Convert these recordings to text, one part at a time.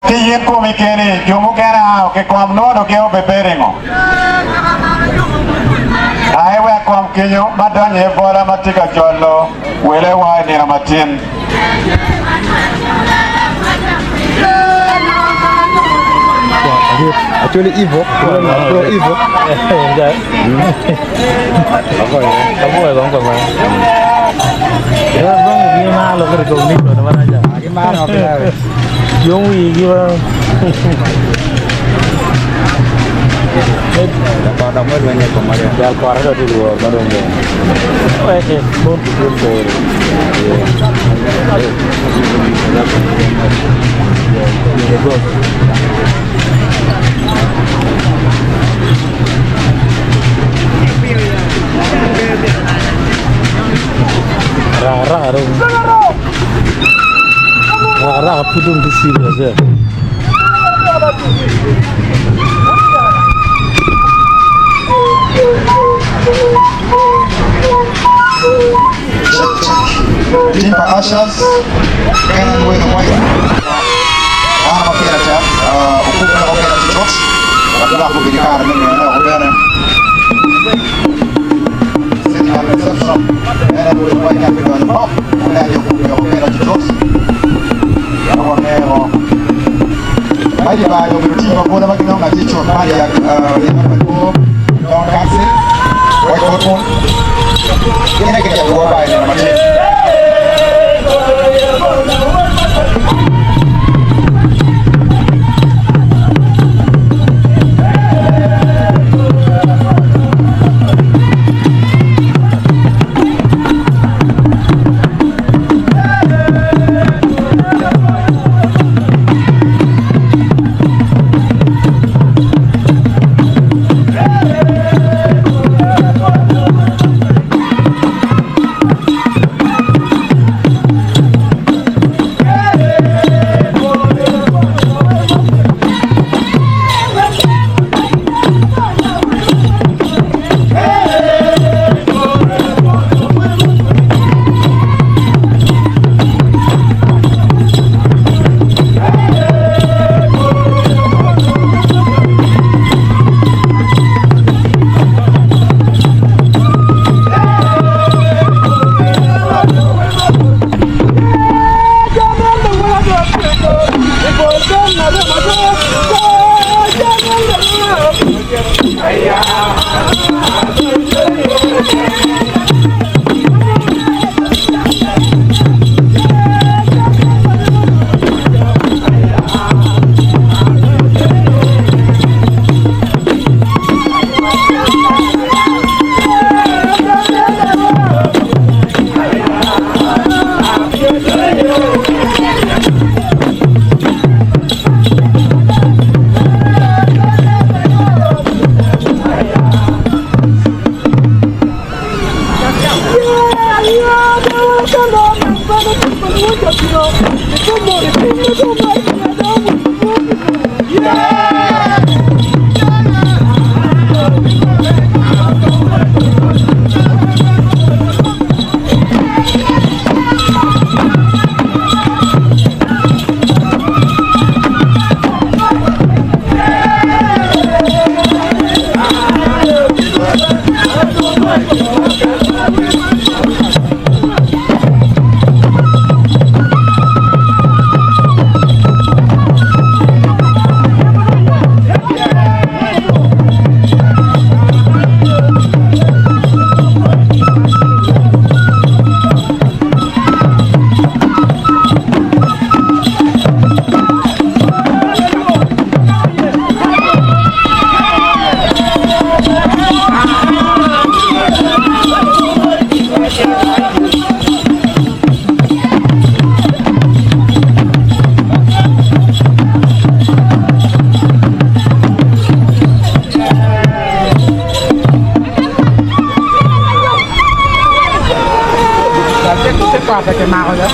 ที่ยืนกูมีเกนี่อยู่มุกแกนะเอาแกความโน้ตโอเคเอาไปเปย์เองไอ้แวกความเกี่ยวมาดันเฮฟอร์มาติกาจอลโลเวเลวายเนี่ยมาทิ้งactually evoke pro evoke enggak apa ya kamu ya bang bang ya bang gimana lo kerja ini lo mana aja gimana oke Yongwi gimana dapat dapat banyak kemarin ya keluar dari luar baru enggak bon betul Rara pudung di sini aja. Timpa Ashas kanan with the white ama pera cha ukuka oke na chitrox wala ko bidikar ni na ko bana sila na sa kanan with the white capital on top wala yo ko oke na chitrox ako nero ay ba yo timpa ko na magino na chitrox pa ya ko don kasi white ko ini kita dua ba ni macam pasa que mago ya.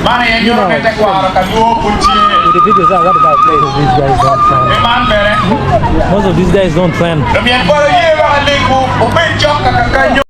Mana yang jual ketek kuara kayu kunci. The videos are what about these guys don't plan. Memang bere. Most of these guys don't plan. Demian kuara ye bakal